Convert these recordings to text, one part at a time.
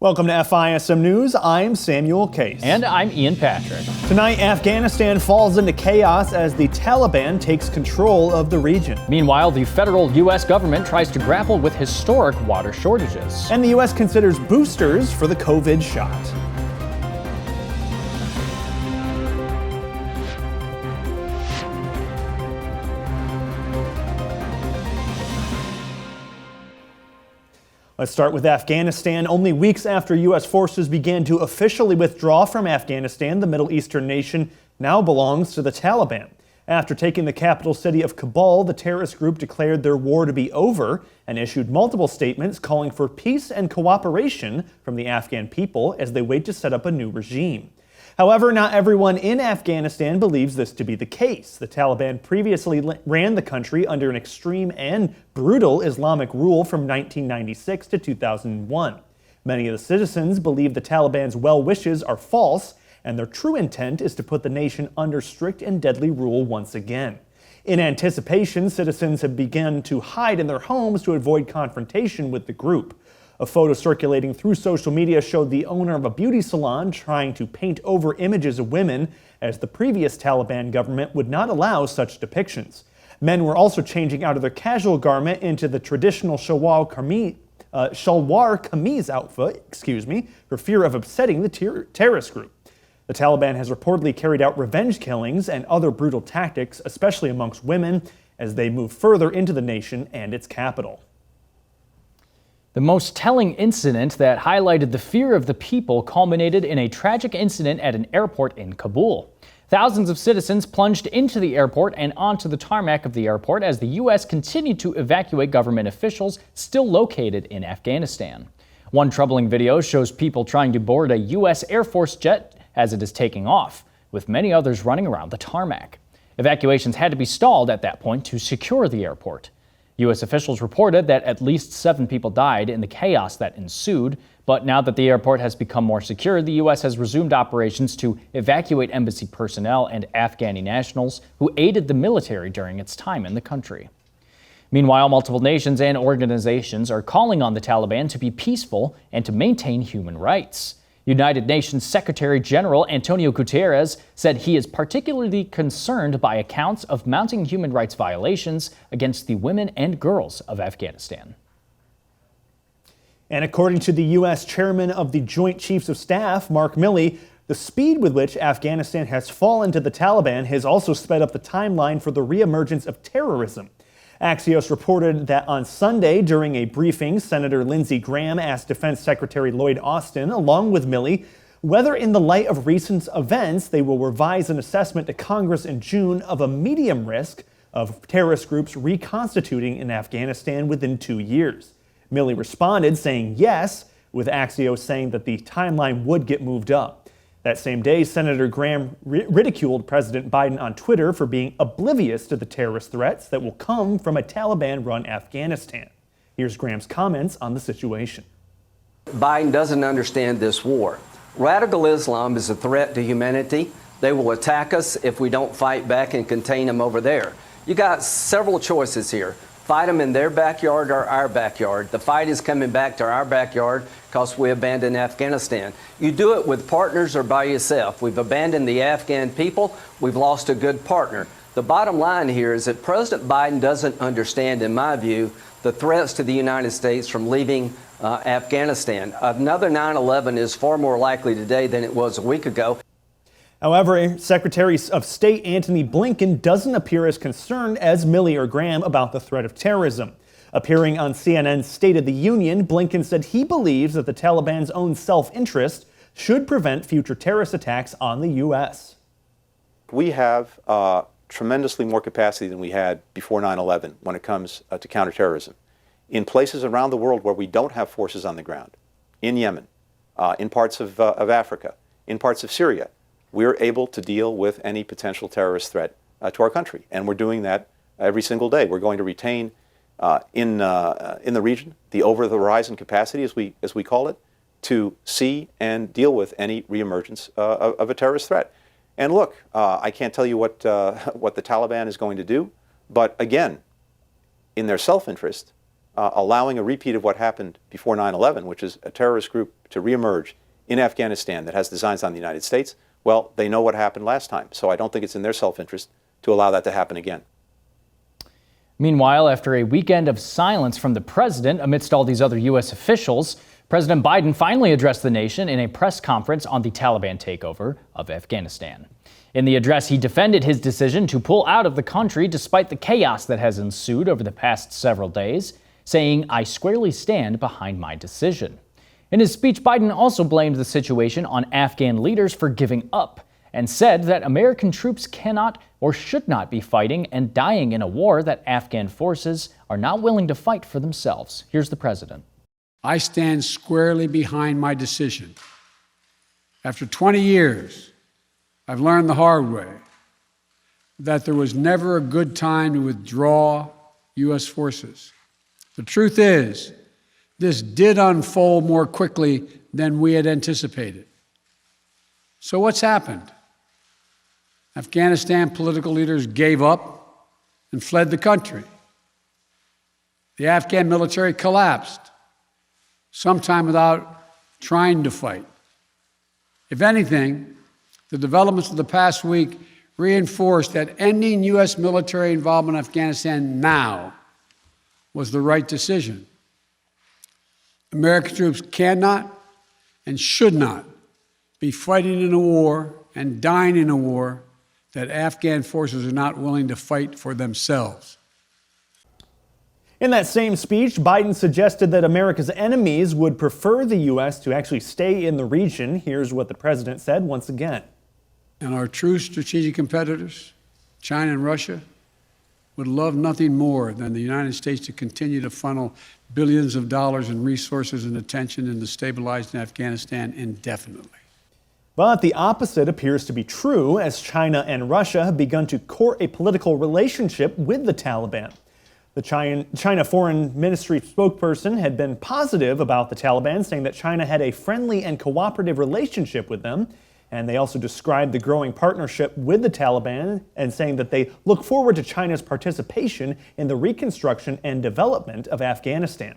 Welcome to FISM News. I'm Samuel Case. And I'm Ian Patrick. Tonight, Afghanistan falls into chaos as the Taliban takes control of the region. Meanwhile, the federal U.S. government tries to grapple with historic water shortages. And the U.S. considers boosters for the COVID shot. Let's start with Afghanistan. Only weeks after U.S. forces began to officially withdraw from Afghanistan, the Middle Eastern nation now belongs to the Taliban. After taking the capital city of Kabul, the terrorist group declared their war to be over and issued multiple statements calling for peace and cooperation from the Afghan people as they wait to set up a new regime. However, not everyone in Afghanistan believes this to be the case. The Taliban previously ran the country under an extreme and brutal Islamic rule from 1996 to 2001. Many of the citizens believe the Taliban's well wishes are false, and their true intent is to put the nation under strict and deadly rule once again. In anticipation, citizens have begun to hide in their homes to avoid confrontation with the group. A photo circulating through social media showed the owner of a beauty salon trying to paint over images of women, as the previous Taliban government would not allow such depictions. Men were also changing out of their casual garment into the traditional shalwar kameez outfit, for fear of upsetting the terrorist group. The Taliban has reportedly carried out revenge killings and other brutal tactics, especially amongst women, as they move further into the nation and its capital. The most telling incident that highlighted the fear of the people culminated in a tragic incident at an airport in Kabul. Thousands of citizens plunged into the airport and onto the tarmac of the airport as the U.S. continued to evacuate government officials still located in Afghanistan. One troubling video shows people trying to board a U.S. Air Force jet as it is taking off, with many others running around the tarmac. Evacuations had to be stalled at that point to secure the airport. U.S. officials reported that at least 7 people died in the chaos that ensued, but now that the airport has become more secure, the U.S. has resumed operations to evacuate embassy personnel and Afghani nationals who aided the military during its time in the country. Meanwhile, multiple nations and organizations are calling on the Taliban to be peaceful and to maintain human rights. United Nations Secretary General Antonio Guterres said he is particularly concerned by accounts of mounting human rights violations against the women and girls of Afghanistan. And according to the U.S. chairman of the Joint Chiefs of Staff, Mark Milley, the speed with which Afghanistan has fallen to the Taliban has also sped up the timeline for the reemergence of terrorism. Axios reported that on Sunday, during a briefing, Senator Lindsey Graham asked Defense Secretary Lloyd Austin, along with Milley, whether in the light of recent events they will revise an assessment to Congress in June of a medium risk of terrorist groups reconstituting in Afghanistan within 2 years. Milley responded saying yes, with Axios saying that the timeline would get moved up. That same day, Senator Graham ridiculed President Biden on Twitter for being oblivious to the terrorist threats that will come from a Taliban-run Afghanistan. Here's Graham's comments on the situation. Biden doesn't understand this war. Radical Islam is a threat to humanity. They will attack us if we don't fight back and contain them over there. You got several choices here. Fight them in their backyard or our backyard. The fight is coming back to our backyard because we abandoned Afghanistan. You do it with partners or by yourself. We've abandoned the Afghan people. We've lost a good partner. The bottom line here is that President Biden doesn't understand, in my view, the threats to the United States from leaving Afghanistan. Another 9/11 is far more likely today than it was a week ago. However, Secretary of State Antony Blinken doesn't appear as concerned as Milley or Graham about the threat of terrorism. Appearing on CNN's State of the Union, Blinken said he believes that the Taliban's own self-interest should prevent future terrorist attacks on the U.S. We have tremendously more capacity than we had before 9/11 when it comes to counterterrorism. In places around the world where we don't have forces on the ground, in Yemen, in parts of Africa, in parts of Syria, we're able to deal with any potential terrorist threat to our country. And we're doing that every single day. We're going to retain in the region the over-the-horizon capacity, as we call it, to see and deal with any reemergence of a terrorist threat. And look, I can't tell you what the Taliban is going to do, but again, in their self-interest, allowing a repeat of what happened before 9/11, which is a terrorist group to reemerge in Afghanistan that has designs on the United States, well, they know what happened last time. So I don't think it's in their self-interest to allow that to happen again. Meanwhile, after a weekend of silence from the president amidst all these other U.S. officials, President Biden finally addressed the nation in a press conference on the Taliban takeover of Afghanistan. In the address, he defended his decision to pull out of the country despite the chaos that has ensued over the past several days, saying, "I squarely stand behind my decision." In his speech, Biden also blamed the situation on Afghan leaders for giving up and said that American troops cannot or should not be fighting and dying in a war that Afghan forces are not willing to fight for themselves. Here's the president. I stand squarely behind my decision. After 20 years, I've learned the hard way that there was never a good time to withdraw U.S. forces. The truth is, this did unfold more quickly than we had anticipated. So what's happened? Afghanistan political leaders gave up and fled the country. The Afghan military collapsed, sometime without trying to fight. If anything, the developments of the past week reinforced that ending U.S. military involvement in Afghanistan now was the right decision. American troops cannot and should not be fighting in a war and dying in a war that Afghan forces are not willing to fight for themselves. In that same speech, Biden suggested that America's enemies would prefer the U.S. to actually stay in the region. Here's what the president said once again. And our true strategic competitors, China and Russia, would love nothing more than the United States to continue to funnel billions of dollars in resources and attention into stabilizing Afghanistan indefinitely. But the opposite appears to be true, as China and Russia have begun to court a political relationship with the Taliban. The China Foreign Ministry spokesperson had been positive about the Taliban, saying that China had a friendly and cooperative relationship with them. And they also described the growing partnership with the Taliban and saying that they look forward to China's participation in the reconstruction and development of Afghanistan.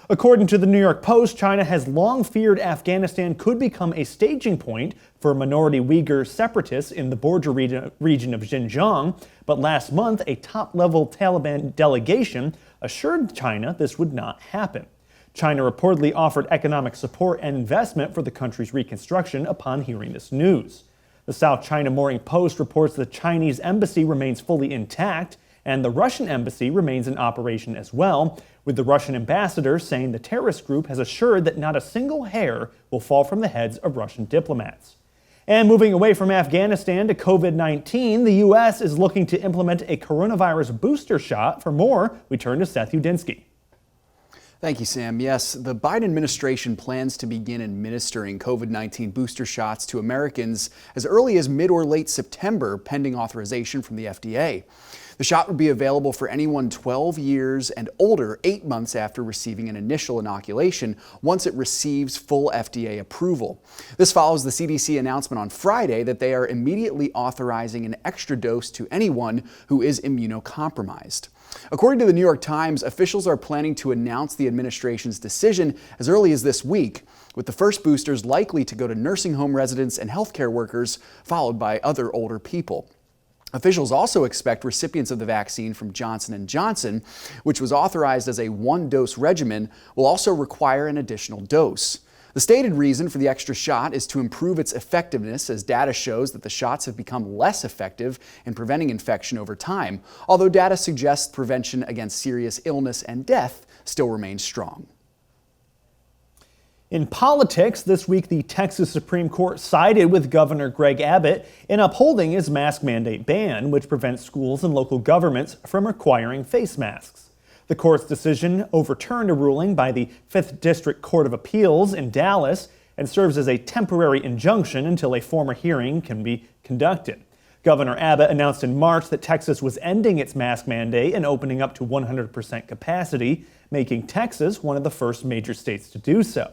According to the New York Post, China has long feared Afghanistan could become a staging point for minority Uyghur separatists in the border region of Xinjiang. But last month, a top-level Taliban delegation assured China this would not happen. China reportedly offered economic support and investment for the country's reconstruction upon hearing this news. The South China Morning Post reports the Chinese embassy remains fully intact, and the Russian embassy remains in operation as well, with the Russian ambassador saying the terrorist group has assured that not a single hair will fall from the heads of Russian diplomats. And moving away from Afghanistan to COVID-19, the U.S. is looking to implement a coronavirus booster shot. For more, we turn to Seth Udinsky. Thank you, Sam. Yes, the Biden administration plans to begin administering COVID-19 booster shots to Americans as early as mid or late September, pending authorization from the FDA. The shot would be available for anyone 12 years and older 8 months after receiving an initial inoculation, once it receives full FDA approval. This follows the CDC announcement on Friday that they are immediately authorizing an extra dose to anyone who is immunocompromised. According to the New York Times, officials are planning to announce the administration's decision as early as this week, with the first boosters likely to go to nursing home residents and healthcare workers, followed by other older people. Officials also expect recipients of the vaccine from Johnson & Johnson, which was authorized as a one-dose regimen, will also require an additional dose. The stated reason for the extra shot is to improve its effectiveness, as data shows that the shots have become less effective in preventing infection over time, although data suggests prevention against serious illness and death still remains strong. In politics, this week the Texas Supreme Court sided with Governor Greg Abbott in upholding his mask mandate ban, which prevents schools and local governments from requiring face masks. The court's decision overturned a ruling by the 5th District Court of Appeals in Dallas and serves as a temporary injunction until a formal hearing can be conducted. Governor Abbott announced in March that Texas was ending its mask mandate and opening up to 100% capacity, making Texas one of the first major states to do so.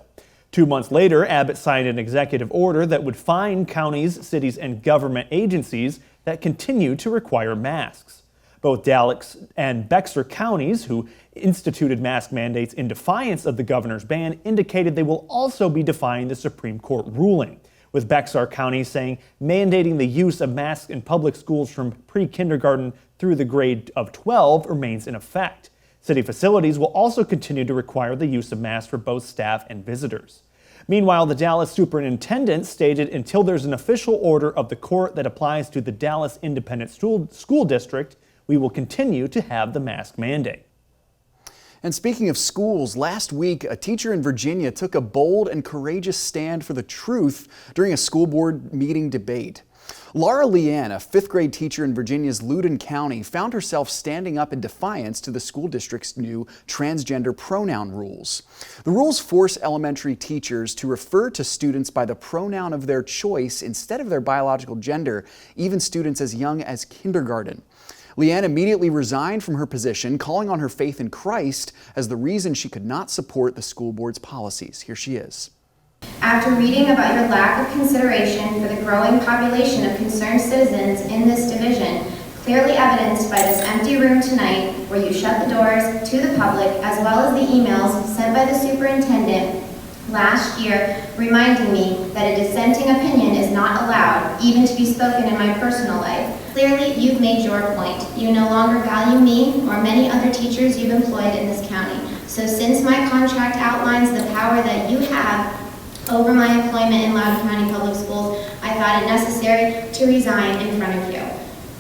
2 months later, Abbott signed an executive order that would fine counties, cities, and government agencies that continue to require masks. Both Dallas and Bexar counties, who instituted mask mandates in defiance of the governor's ban, indicated they will also be defying the Supreme Court ruling, with Bexar County saying mandating the use of masks in public schools from pre-kindergarten through the grade of 12 remains in effect. City facilities will also continue to require the use of masks for both staff and visitors. Meanwhile, the Dallas superintendent stated until there's an official order of the court that applies to the Dallas Independent School District, we will continue to have the mask mandate. And speaking of schools, last week, a teacher in Virginia took a bold and courageous stand for the truth during a school board meeting debate. Laura Leanne, a fifth grade teacher in Virginia's Loudoun County, found herself standing up in defiance to the school district's new transgender pronoun rules. The rules force elementary teachers to refer to students by the pronoun of their choice instead of their biological gender, even students as young as kindergarten. Leanne immediately resigned from her position, calling on her faith in Christ as the reason she could not support the school board's policies. Here she is. After reading about your lack of consideration for the growing population of concerned citizens in this division, clearly evidenced by this empty room tonight where you shut the doors to the public, as well as the emails sent by the superintendent last year reminding me that a dissenting opinion is not allowed even to be spoken in my personal life. Clearly, you've made your point. You no longer value me or many other teachers you've employed in this county. So since my contract outlines the power that you have over my employment in Loudoun County Public Schools, I thought it necessary to resign in front of you.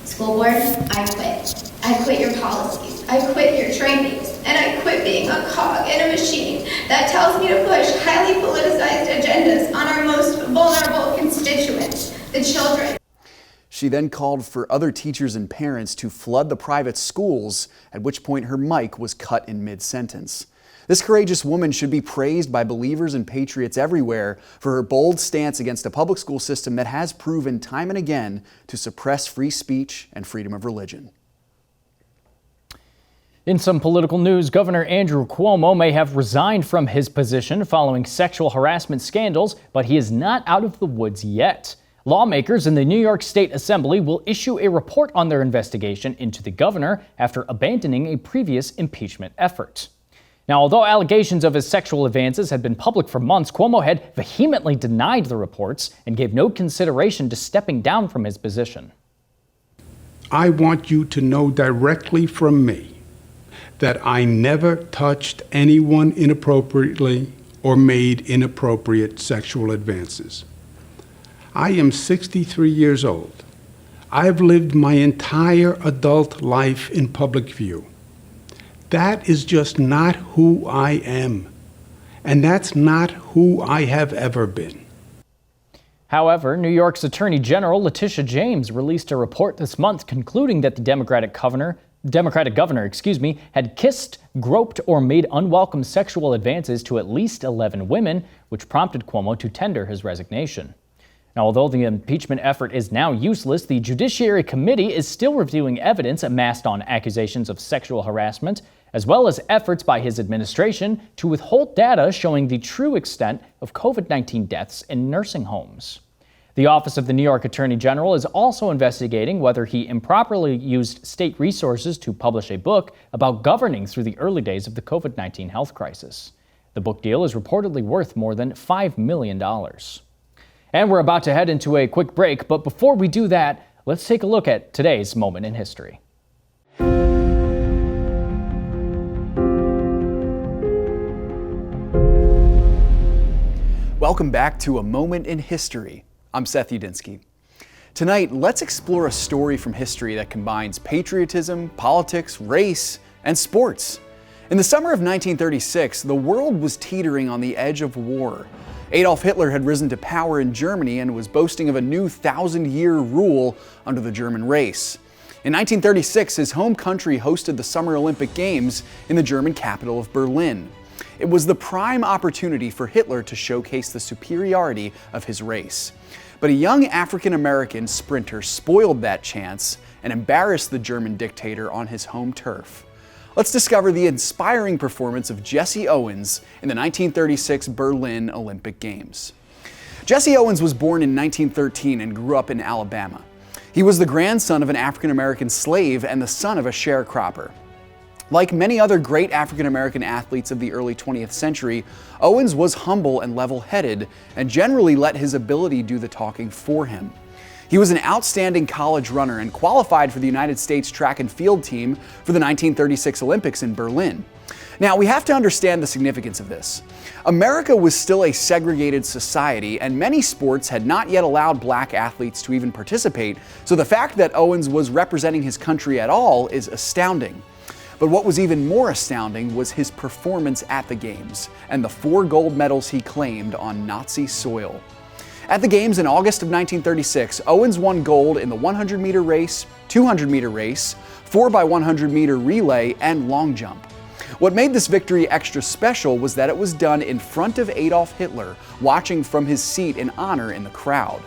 School board, I quit. I quit your policies. I quit your trainings. And I quit being a cog in a machine that tells me to push highly politicized agendas on our most vulnerable constituents, the children. She then called for other teachers and parents to flood the private schools, at which point her mic was cut in mid-sentence. This courageous woman should be praised by believers and patriots everywhere for her bold stance against a public school system that has proven time and again to suppress free speech and freedom of religion. In some political news, Governor Andrew Cuomo may have resigned from his position following sexual harassment scandals, but he is not out of the woods yet. Lawmakers in the New York State Assembly will issue a report on their investigation into the governor after abandoning a previous impeachment effort. Now, although allegations of his sexual advances had been public for months, Cuomo had vehemently denied the reports and gave no consideration to stepping down from his position. I want you to know directly from me that I never touched anyone inappropriately or made inappropriate sexual advances. I am 63 years old. I've lived my entire adult life in public view. That is just not who I am, and that's not who I have ever been. However, New York's Attorney General Letitia James released a report this month concluding that the Democratic governor, had kissed, groped, or made unwelcome sexual advances to at least 11 women, which prompted Cuomo to tender his resignation. Now, although the impeachment effort is now useless, the Judiciary Committee is still reviewing evidence amassed on accusations of sexual harassment, as well as efforts by his administration to withhold data showing the true extent of COVID-19 deaths in nursing homes. The Office of the New York Attorney General is also investigating whether he improperly used state resources to publish a book about governing through the early days of the COVID-19 health crisis. The book deal is reportedly worth more than $5 million. And we're about to head into a quick break, but before we do that, let's take a look at today's moment in history. Welcome back to A Moment in History. I'm Seth Udinsky. Tonight, let's explore a story from history that combines patriotism, politics, race, and sports. In the summer of 1936, the world was teetering on the edge of war. Adolf Hitler had risen to power in Germany and was boasting of a new 1,000-year rule under the German race. In 1936, his home country hosted the Summer Olympic Games in the German capital of Berlin. It was the prime opportunity for Hitler to showcase the superiority of his race. But a young African-American sprinter spoiled that chance and embarrassed the German dictator on his home turf. Let's discover the inspiring performance of Jesse Owens in the 1936 Berlin Olympic Games. Jesse Owens was born in 1913 and grew up in Alabama. He was the grandson of an African-American slave and the son of a sharecropper. Like many other great African-American athletes of the early 20th century, Owens was humble and level-headed and generally let his ability do the talking for him. He was an outstanding college runner and qualified for the United States track and field team for the 1936 Olympics in Berlin. Now, we have to understand the significance of this. America was still a segregated society, and many sports had not yet allowed black athletes to even participate, so the fact that Owens was representing his country at all is astounding. But what was even more astounding was his performance at the Games and the 4 gold medals he claimed on Nazi soil. At the Games in August of 1936, Owens won gold in the 100-meter race, 200-meter race, 4x100-meter relay, and long jump. What made this victory extra special was that it was done in front of Adolf Hitler, watching from his seat in honor in the crowd.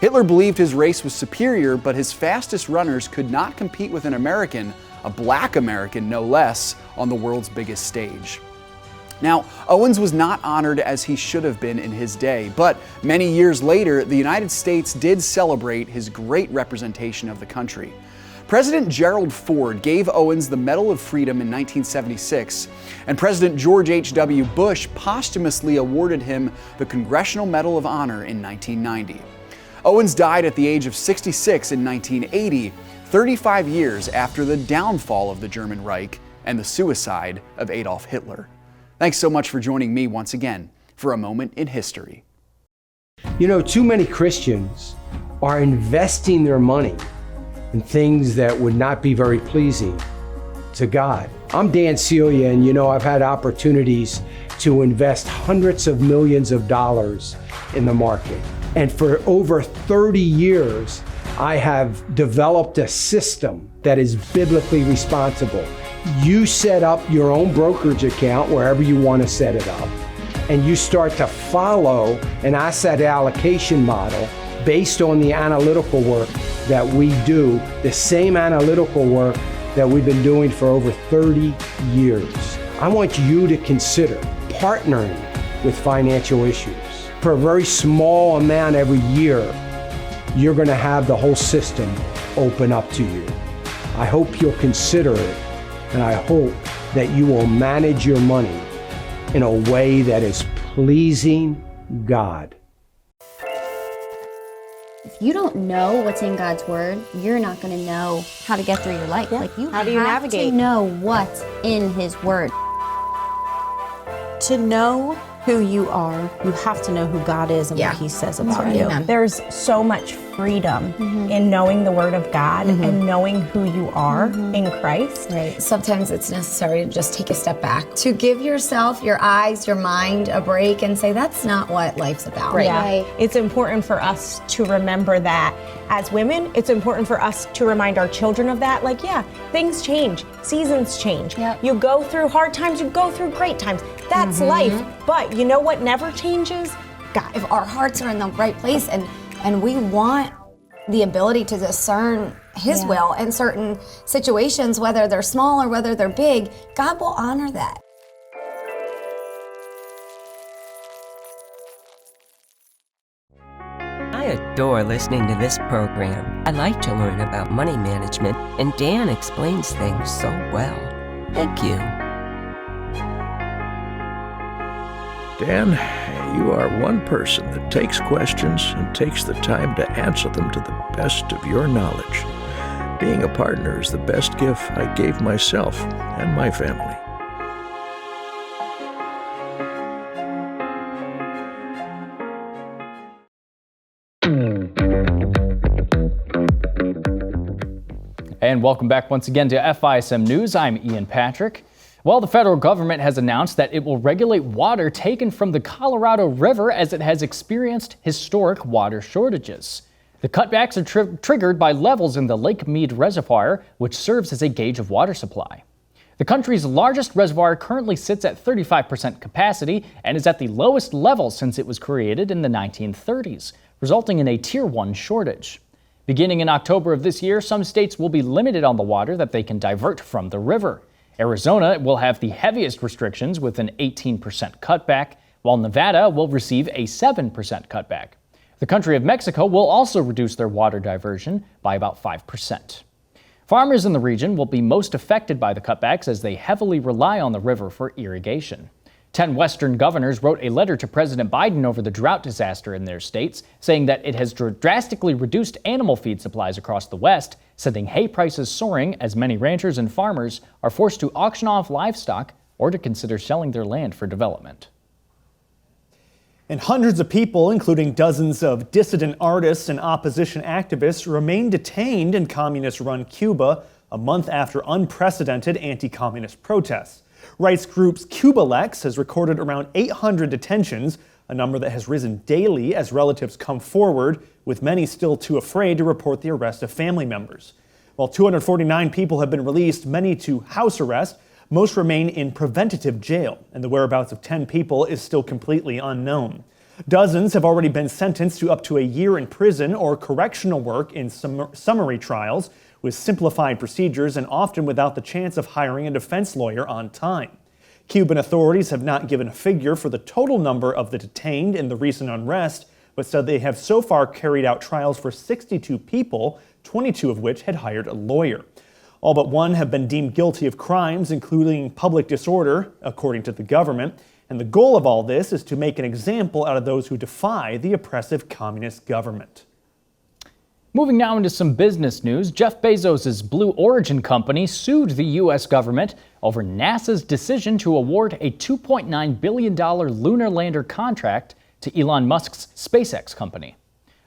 Hitler believed his race was superior, but his fastest runners could not compete with an American, a black American no less, on the world's biggest stage. Now, Owens was not honored as he should have been in his day, but many years later, the United States did celebrate his great representation of the country. President Gerald Ford gave Owens the Medal of Freedom in 1976, and President George H.W. Bush posthumously awarded him the Congressional Medal of Honor in 1990. Owens died at the age of 66 in 1980, 35 years after the downfall of the German Reich and the suicide of Adolf Hitler. Thanks so much for joining me once again for a moment in history. You know, too many Christians are investing their money in things that would not be very pleasing to God. I'm Dan Celia, and you know, I've had opportunities to invest hundreds of millions of dollars in the market. And for over 30 years, I have developed a system that is biblically responsible. You set up your own brokerage account wherever you want to set it up, and you start to follow an asset allocation model based on the analytical work that we do, the same analytical work that we've been doing for over 30 years. I want you to consider partnering with Financial Issues. For a very small amount every year, you're going to have the whole system open up to you. I hope you'll consider it, and I hope that you will manage your money in a way that is pleasing God. If you don't know what's in God's Word, you're not going to know how to get through your life. Yeah. Like you How do you have navigate? to know what's in His Word. To know who you are, you have to know who God is and what He says about you. There's so much freedom in knowing the Word of God and knowing who you are in Christ. Right. Sometimes it's necessary to just take a step back, to give yourself, your eyes, your mind a break and say, that's not what life's about. Right. Yeah. It's important for us to remember that. As women, it's important for us to remind our children of that. Like, yeah, things change, seasons change. Yep. You go through hard times, you go through great times. That's life. But you know what never changes? God. If our hearts are in the right place and we want the ability to discern His will in certain situations, whether they're small or whether they're big, God will honor that. I adore listening to this program. I like to learn about money management, and Dan explains things so well. Thank you. Dan, you are one person that takes questions and takes the time to answer them to the best of your knowledge. Being a partner is the best gift I gave myself and my family. And welcome back once again to FISM News. I'm Ian Patrick. Well, the federal government has announced that it will regulate water taken from the Colorado River as it has experienced historic water shortages. The cutbacks are triggered by levels in the Lake Mead Reservoir, which serves as a gauge of water supply. The country's largest reservoir currently sits at 35% capacity and is at the lowest level since it was created in the 1930s, resulting in a Tier 1 shortage. Beginning in October of this year, some states will be limited on the water that they can divert from the river. Arizona will have the heaviest restrictions with an 18% cutback, while Nevada will receive a 7% cutback. The country of Mexico will also reduce their water diversion by about 5%. Farmers in the region will be most affected by the cutbacks as they heavily rely on the river for irrigation. 10 Western governors wrote a letter to President Biden over the drought disaster in their states, saying that it has drastically reduced animal feed supplies across the West, sending hay prices soaring as many ranchers and farmers are forced to auction off livestock or to consider selling their land for development. And hundreds of people, including dozens of dissident artists and opposition activists, remain detained in communist-run Cuba a month after unprecedented anti-communist protests. Rights groups Cubalex has recorded around 800 detentions, a number that has risen daily as relatives come forward, with many still too afraid to report the arrest of family members. While 249 people have been released, many to house arrest, most remain in preventative jail, and the whereabouts of 10 people is still completely unknown. Dozens have already been sentenced to up to a year in prison or correctional work in summary trials, with simplified procedures and often without the chance of hiring a defense lawyer on time. Cuban authorities have not given a figure for the total number of the detained in the recent unrest, but said they have so far carried out trials for 62 people, 22 of which had hired a lawyer. All but one have been deemed guilty of crimes, including public disorder, according to the government. And the goal of all this is to make an example out of those who defy the oppressive communist government. Moving now into some business news, Jeff Bezos' Blue Origin company sued the U.S. government over NASA's decision to award a $2.9 billion lunar lander contract to Elon Musk's SpaceX company.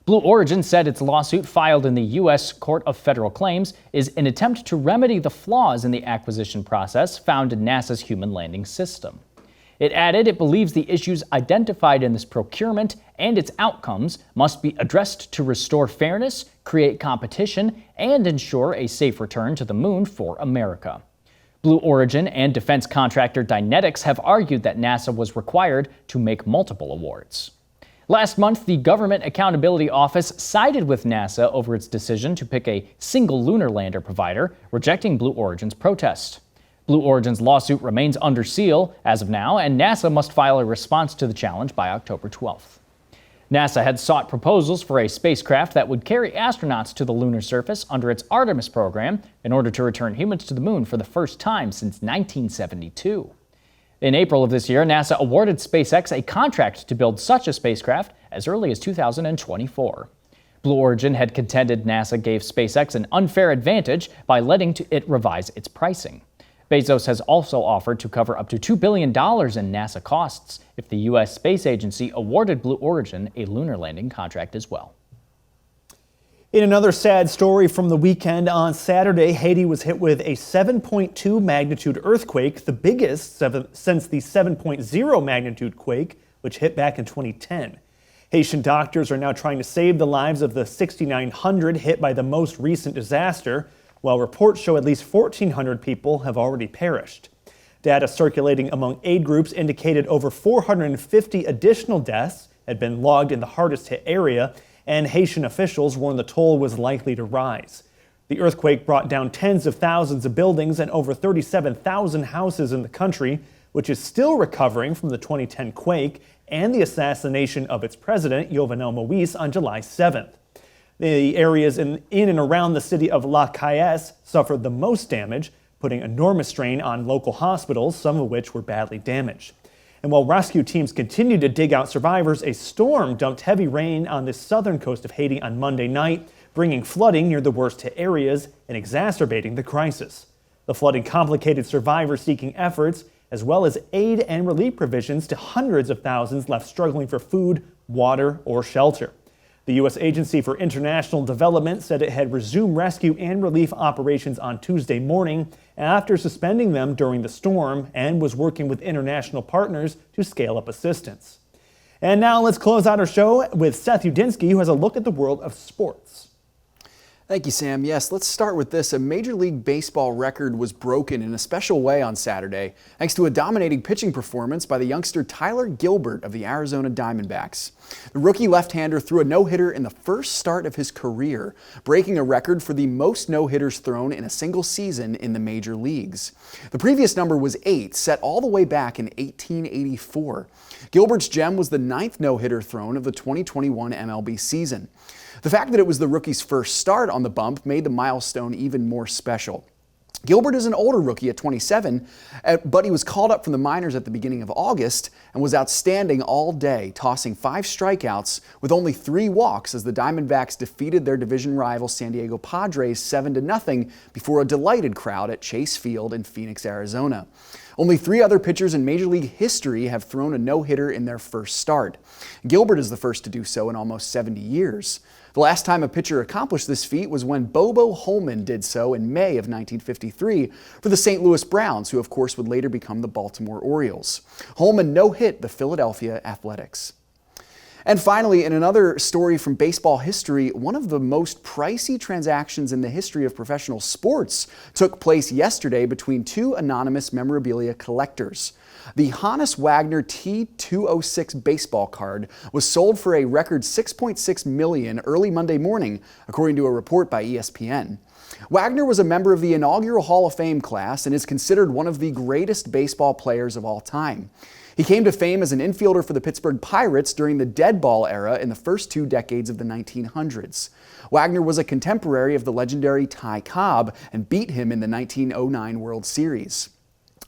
Blue Origin said its lawsuit filed in the U.S. Court of Federal Claims is an attempt to remedy the flaws in the acquisition process found in NASA's human landing system. It added it believes the issues identified in this procurement and its outcomes must be addressed to restore fairness, create competition, and ensure a safe return to the moon for America. Blue Origin and defense contractor Dynetics have argued that NASA was required to make multiple awards. Last month, the Government Accountability Office sided with NASA over its decision to pick a single lunar lander provider, rejecting Blue Origin's protest. Blue Origin's lawsuit remains under seal as of now, and NASA must file a response to the challenge by October 12th. NASA had sought proposals for a spacecraft that would carry astronauts to the lunar surface under its Artemis program in order to return humans to the moon for the first time since 1972. In April of this year, NASA awarded SpaceX a contract to build such a spacecraft as early as 2024. Blue Origin had contended NASA gave SpaceX an unfair advantage by letting it revise its pricing. Bezos has also offered to cover up to $2 billion in NASA costs if the U.S. Space Agency awarded Blue Origin a lunar landing contract as well. In another sad story from the weekend, on Saturday, Haiti was hit with a 7.2 magnitude earthquake, the biggest since the 7.0 magnitude quake, which hit back in 2010. Haitian doctors are now trying to save the lives of the 6,900 hit by the most recent disaster, while reports show at least 1,400 people have already perished. Data circulating among aid groups indicated over 450 additional deaths had been logged in the hardest hit area, and Haitian officials warned the toll was likely to rise. The earthquake brought down tens of thousands of buildings and over 37,000 houses in the country, which is still recovering from the 2010 quake and the assassination of its president, Jovenel Moïse, on July 7th. The areas in and around the city of La Caisse suffered the most damage, putting enormous strain on local hospitals, some of which were badly damaged. And while rescue teams continued to dig out survivors, a storm dumped heavy rain on the southern coast of Haiti on Monday night, bringing flooding near the worst hit areas and exacerbating the crisis. The flooding complicated survivor-seeking efforts, as well as aid and relief provisions to hundreds of thousands left struggling for food, water, or shelter. The U.S. Agency for International Development said it had resumed rescue and relief operations on Tuesday morning after suspending them during the storm and was working with international partners to scale up assistance. And now let's close out our show with Seth Udinsky, who has a look at the world of sports. Thank you, Sam. Yes, let's start with this. A Major League Baseball record was broken in a special way on Saturday, thanks to a dominating pitching performance by the youngster Tyler Gilbert of the Arizona Diamondbacks. The rookie left-hander threw a no-hitter in the first start of his career, breaking a record for the most no-hitters thrown in a single season in the major leagues. The previous number was 8, set all the way back in 1884. Gilbert's gem was the 9th no-hitter thrown of the 2021 MLB season. The fact that it was the rookie's first start on the bump made the milestone even more special. Gilbert is an older rookie at 27, but he was called up from the minors at the beginning of August and was outstanding all day, tossing 5 strikeouts with only 3 walks as the Diamondbacks defeated their division rival San Diego Padres 7-0 before a delighted crowd at Chase Field in Phoenix, Arizona. Only 3 other pitchers in Major League history have thrown a no-hitter in their first start. Gilbert is the first to do so in almost 70 years. The last time a pitcher accomplished this feat was when Bobo Holman did so in May of 1953 for the St. Louis Browns, who of course would later become the Baltimore Orioles. Holman no-hit the Philadelphia Athletics. And finally, in another story from baseball history, one of the most pricey transactions in the history of professional sports took place yesterday between 2 anonymous memorabilia collectors. The Honus Wagner T206 baseball card was sold for a record $6.6 million early Monday morning, according to a report by ESPN. Wagner was a member of the inaugural Hall of Fame class and is considered one of the greatest baseball players of all time. He came to fame as an infielder for the Pittsburgh Pirates during the dead ball era in the first 2 decades of the 1900s. Wagner was a contemporary of the legendary Ty Cobb and beat him in the 1909 World Series.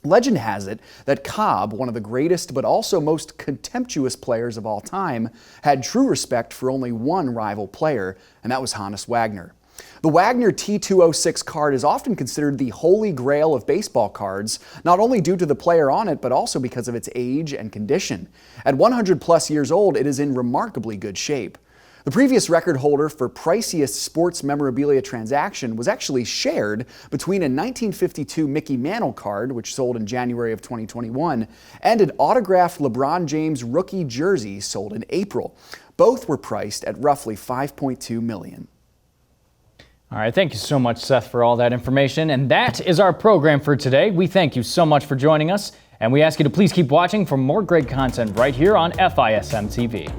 Legend has it that Cobb, one of the greatest but also most contemptuous players of all time, had true respect for only one rival player, and that was Honus Wagner. The Wagner T206 card is often considered the holy grail of baseball cards, not only due to the player on it, but also because of its age and condition. At 100+ years old, it is in remarkably good shape. The previous record holder for priciest sports memorabilia transaction was actually shared between a 1952 Mickey Mantle card, which sold in January of 2021, and an autographed LeBron James rookie jersey sold in April. Both were priced at roughly $5.2 million. All right, thank you so much, Seth, for all that information. And that is our program for today. We thank you so much for joining us, and we ask you to please keep watching for more great content right here on FISM TV.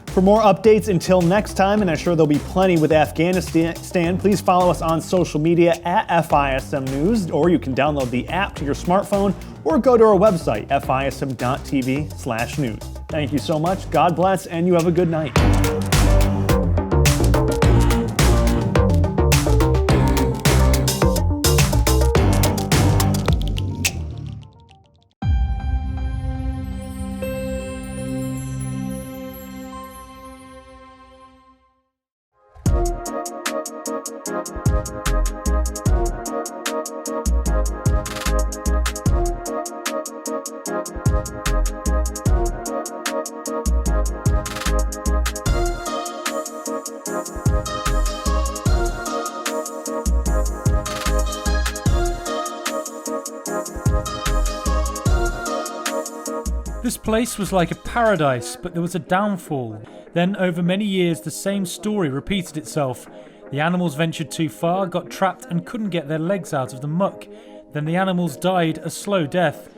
For more updates until next time, and I'm sure there'll be plenty with Afghanistan, please follow us on social media at FISM News, or you can download the app to your smartphone or go to our website, fism.tv/news. Thank you so much, God bless, and you have a good night. This place was like a paradise, but there was a downfall. Then, over many years, the same story repeated itself. The animals ventured too far, got trapped and couldn't get their legs out of the muck. Then the animals died a slow death.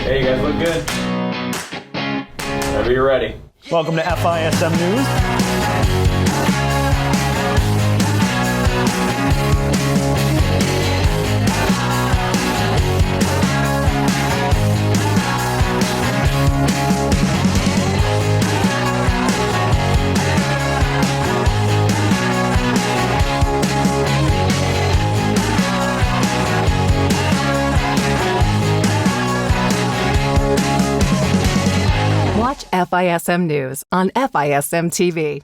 Hey, you guys look good. Whenever you're ready. Welcome to FISM News. FISM News on FISM TV.